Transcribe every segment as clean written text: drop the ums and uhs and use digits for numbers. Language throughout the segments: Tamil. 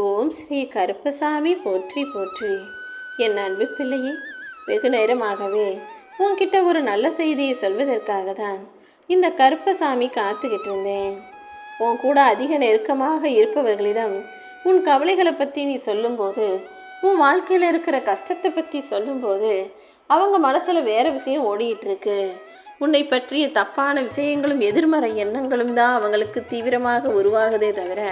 ஓம் ஸ்ரீ கருப்பசாமி போற்றி போற்றி. என் அன்பு பிள்ளையே, வெகு நேரமாகவே உன்கிட்ட ஒரு நல்ல செய்தியை சொல்வதற்காக தான் இந்த கருப்பசாமி காத்துக்கிட்டு இருந்தேன். உன் கூட அதிக நெருக்கமாக இருப்பவர்களிடம் உன் கவலைகளை பற்றி நீ சொல்லும்போது, உன் வாழ்க்கையில் இருக்கிற கஷ்டத்தை பற்றி சொல்லும்போது அவங்க மனசில் வேறு விஷயம் ஓடிட்டு இருக்கு. உன்னை பற்றிய தப்பான விஷயங்களும் எதிர்மறை எண்ணங்களும் தான் அவங்களுக்கு தீவிரமாக உருவாகுதே தவிர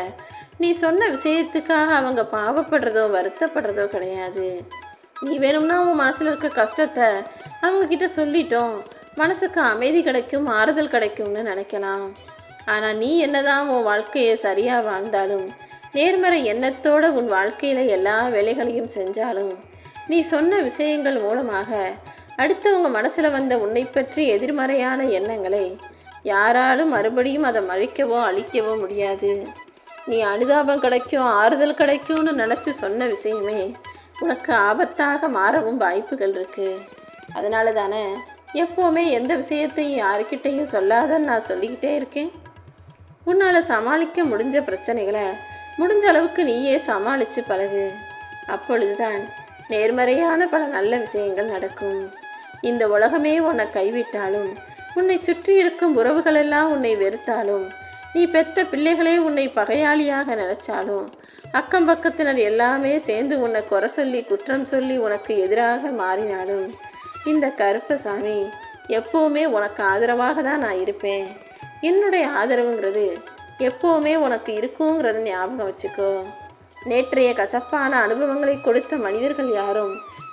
நீ சொன்ன விஷயத்துக்காக அவங்க பாவப்படுறதோ வருத்தப்படுறதோ கிடையாது. நீ வேணும்னா உன் மனசில் இருக்க கஷ்டத்தை அவங்கக்கிட்ட சொல்லிட்டோம், மனசுக்கு அமைதி கிடைக்கும், ஆறுதல் கிடைக்கும்னு நினைக்கலாம். ஆனால் நீ என்னதான் உன் வாழ்க்கையை சரியாக வாழ்ந்தாலும், நேர்மறை எண்ணத்தோடு உன் வாழ்க்கையில் எல்லா வேலைகளையும் செஞ்சாலும், நீ சொன்ன விஷயங்கள் மூலமாக அடுத்தவங்க மனசில் வந்த உன்னை பற்றி எதிர்மறையான எண்ணங்களை யாராலும் மறுபடியும் அதை மறைக்கவோ அழிக்கவோ முடியாது. நீ அனுதாபம் கிடைக்கும், ஆறுதல் கிடைக்கும்னு நினச்சி சொன்ன விஷயமே உனக்கு ஆபத்தாக மாறவும் வாய்ப்புகள் இருக்குது. அதனால தானே எப்போவுமே எந்த விஷயத்தையும் யாருக்கிட்டையும் சொல்லாதன்னு நான் சொல்லிக்கிட்டே இருக்கேன். உன்னால் சமாளிக்க முடிஞ்ச பிரச்சனைகளை முடிஞ்ச அளவுக்கு நீயே சமாளித்து பழகு. அப்பொழுதுதான் நேர்மறையான பல நல்ல விஷயங்கள் நடக்கும். இந்த உலகமே உன்னை கைவிட்டாலும், உன்னை சுற்றி இருக்கும் உறவுகளெல்லாம் உன்னை வெறுத்தாலும், நீ பெத்த பிள்ளைகளே உன்னை பகையாளியாக நினைச்சாலும், அக்கம் பக்கத்தினர் எல்லாமே சேர்ந்து உன்னை குறை சொல்லி குற்றம் சொல்லி உனக்கு எதிராக மாறினாலும், இந்த கருப்பசாமி எப்போவுமே உனக்கு ஆதரவாக தான் நான் இருப்பேன். என்னுடைய ஆதரவுங்கிறது எப்போவுமே உனக்கு இருக்குங்கிறத ஞாபகம் வச்சுக்கோ. நேற்றைய கசப்பான அனுபவங்களை கொடுத்த மனிதர்கள் யாரும்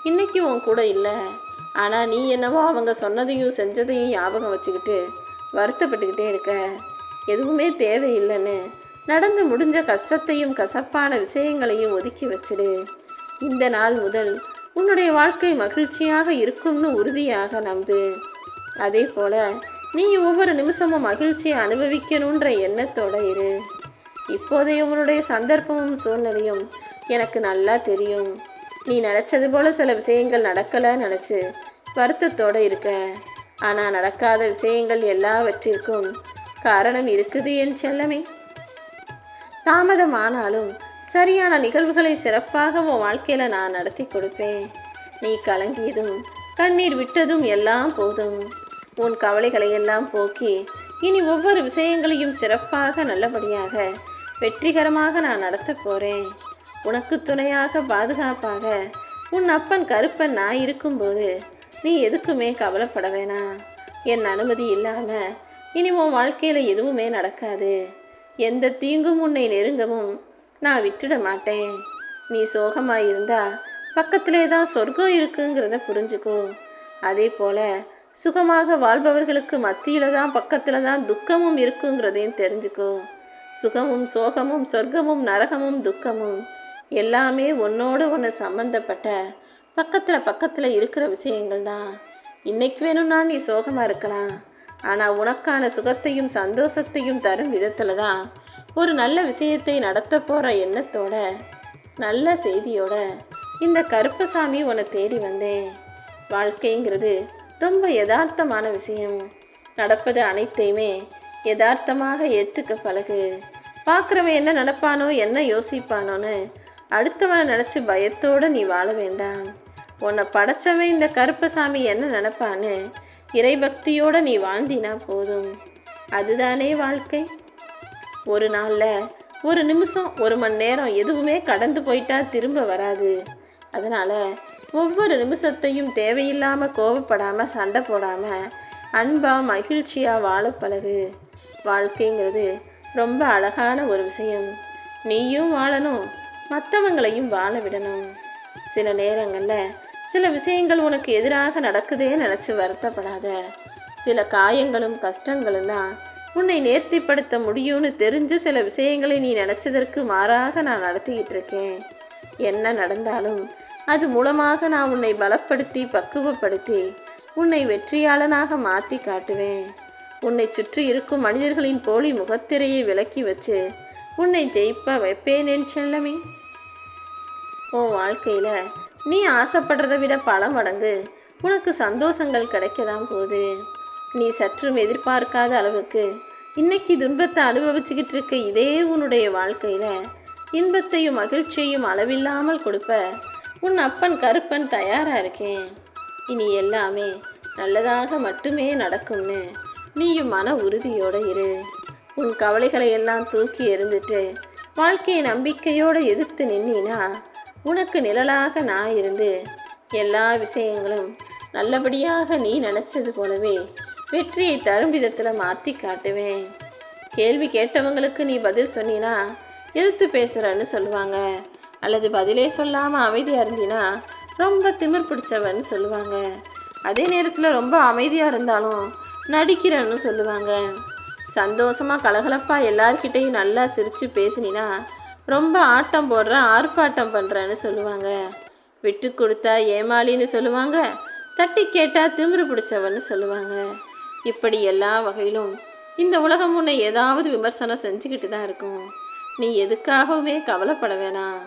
இன்னைக்கு உன் கூட இல்லை. ஆனால் நீ என்னவோ அவங்க சொன்னதையும் செஞ்சதையும் ஞாபகம் வச்சுக்கிட்டு வருத்தப்பட்டுக்கிட்டே இருக்க. எதுவுமே தேவையில்லைன்னு நடந்து முடிஞ்ச கஷ்டத்தையும் கசப்பான விஷயங்களையும் ஒதுக்கி வச்சிடு. இந்த நாள் முதல் உன்னுடைய வாழ்க்கை மகிழ்ச்சியாக இருக்கும்னு உறுதியாக நம்பு. அதே போல் நீ ஒவ்வொரு நிமிஷமும் மகிழ்ச்சியை அனுபவிக்கணுன்ற எண்ணத்தோட இரு. இப்போதைய உன்னுடைய சந்தர்ப்பமும் சூழ்நிலையும் எனக்கு நல்லா தெரியும். நீ நினச்சது போல் சில விஷயங்கள் நடக்கலை நினச்சி வருத்தத்தோடு இருக்க. ஆனால் நடக்காத விஷயங்கள் எல்லாவற்றிற்கும் காரணம் இருக்குது என் செல்லமே. தாமதமானாலும் சரியான நிகழ்வுகளை சிறப்பாக உன் வாழ்க்கையில் நான் நடத்தி கொடுப்பேன். நீ கலங்கியதும் கண்ணீர் விட்டதும் எல்லாம் போதும். உன் கவலைகளை எல்லாம் போக்கி இனி ஒவ்வொரு விஷயங்களையும் சிறப்பாக நல்லபடியாக வெற்றிகரமாக நான் நடத்த போகிறேன். உனக்கு துணையாக பாதுகாப்பாக உன் அப்பன் கருப்பன் நான் இருக்கும்போது நீ எதுக்குமே கவலைப்பட வேணாம். என் அனுமதி இல்லாமல் இனி உன் வாழ்க்கையில் எதுவுமே நடக்காது. எந்த தீங்கும் உன்னை நெருங்கவும் நான் விட்டுட மாட்டேன். நீ சோகமாக இருந்தால் பக்கத்திலே தான் சொர்க்கம் இருக்குங்கிறத புரிஞ்சுக்கோ. அதே போல் சுகமாக வாழ்பவர்களுக்கு மத்தியில் தான் பக்கத்தில் தான் துக்கமும் இருக்குங்கிறதையும் தெரிஞ்சுக்கோ. சுகமும் சோகமும் சொர்க்கமும் நரகமும் துக்கமும் எல்லாமே உன்னோடு ஒன்று சம்மந்தப்பட்ட பக்கத்தில் இருக்கிற விஷயங்கள் தான். இன்றைக்கு வேணும்னா நீ சோகமாக இருக்கலாம், ஆனால் உனக்கான சுகத்தையும் சந்தோஷத்தையும் தரும் விதத்தில் தான் ஒரு நல்ல விஷயத்தை நடத்த போகிற எண்ணத்தோட நல்ல செய்தியோட இந்த கருப்பசாமி உன்னை தேடி வந்தேன். வாழ்க்கைங்கிறது ரொம்ப யதார்த்தமான விஷயம். நடப்பது அனைத்தையுமே யதார்த்தமாக ஏற்றுக்க பழகு. பார்க்குறவன் என்ன நினைப்பானோ என்ன யோசிப்பானோன்னு அடுத்தவனை நினச்சி பயத்தோடு நீ வாழ வேண்டாம். உன்னை படைச்சவன் இந்த கருப்பசாமி என்ன நினைப்பான்னு இறைபக்தியோடு நீ வாழ்ந்தினா போதும். அதுதானே வாழ்க்கை. ஒரு நாளில் ஒரு நிமிஷம் ஒரு மணி நேரம் எதுவுமே கடந்து போயிட்டா திரும்ப வராது. அதனால் ஒவ்வொரு நிமிஷத்தையும் தேவையில்லாமல் கோபப்படாமல் சண்டை போடாமல் அன்பாக மகிழ்ச்சியாக வாழ பழகு. வாழ்க்கைங்கிறது ரொம்ப அழகான ஒரு விஷயம். நீயும் வாழணும், மற்றவங்களையும் வாழ விடணும். சில நேரங்களில் சில விஷயங்கள் உனக்கு எதிராக நடக்குதே நினச்சி வருத்தப்படாத. சில காயங்களும் கஷ்டங்களும் தான் உன்னை நேர்த்திப்படுத்த முடியும்னு தெரிஞ்சு சில விஷயங்களை நீ நினச்சதற்கு மாறாக நான் நடத்திக்கிட்டு இருக்கேன். என்ன நடந்தாலும் அது மூலமாக நான் உன்னை பலப்படுத்தி பக்குவப்படுத்தி உன்னை வெற்றியாளனாக மாற்றி காட்டுவேன். உன்னை சுற்றி இருக்கும் மனிதர்களின் போலி முகத்திரையை விலக்கி வச்சு உன்னை ஜெயிப்ப வைப்பேன் என் செல்லமே. உன் வாழ்க்கையில் நீ ஆசைப்படுறதை விட பல மடங்கு உனக்கு சந்தோஷங்கள் கிடைக்கதான் போகுது. நீ சற்றும் எதிர்பார்க்காத அளவுக்கு இன்னைக்கு துன்பத்தை அனுபவிச்சுக்கிட்டு இருக்க இதே உன்னுடைய வாழ்க்கையில் இன்பத்தையும் மகிழ்ச்சியையும் அளவில்லாமல் கொடுப்ப உன் அப்பன் கருப்பன் தயாராக இருக்கேன். இனி எல்லாமே நல்லதாக மட்டுமே நடக்கும்னு நீயும் மன உறுதியோடு இரு. உன் கவலைகளை எல்லாம் தூக்கி எறிந்துட்டு வாழ்க்கையை நம்பிக்கையோடு எதிர்த்து நின்னா உனக்கு நிழலாக நான் இருந்து எல்லா விஷயங்களும் நல்லபடியாக நீ நினச்சது போலவே வெற்றியை தரும் விதத்தில் மாற்றி காட்டுவேன். கேள்வி கேட்டவங்களுக்கு நீ பதில் சொன்னினா எதிர்த்து பேசுகிறன்னு சொல்லுவாங்க, அல்லது பதிலே சொல்லாமல் அமைதியாக இருந்தினா ரொம்ப திமிர் பிடிச்சவன்னு சொல்லுவாங்க. அதே நேரத்தில் ரொம்ப அமைதியாக இருந்தாலும் நடிக்கிறன்னு சொல்லுவாங்க. சந்தோஷமாக கலகலப்பாக எல்லார்கிட்டையும் நல்லா சிரித்து பேசினா ரொம்ப ஆட்டம் போடுற ஆர்ப்பாட்டம் பண்ணுறேன்னு சொல்லுவாங்க. விட்டு கொடுத்தா ஏமாளின்னு சொல்லுவாங்க, தட்டி கேட்டால் திமிரு பிடிச்சவன்னு சொல்லுவாங்க. இப்படி எல்லா வகையிலும் இந்த உலகம் உன்னை ஏதாவது விமர்சனம் செஞ்சுக்கிட்டு தான் இருக்கும். நீ எதுக்காகவுமே கவலைப்பட வேணாம்.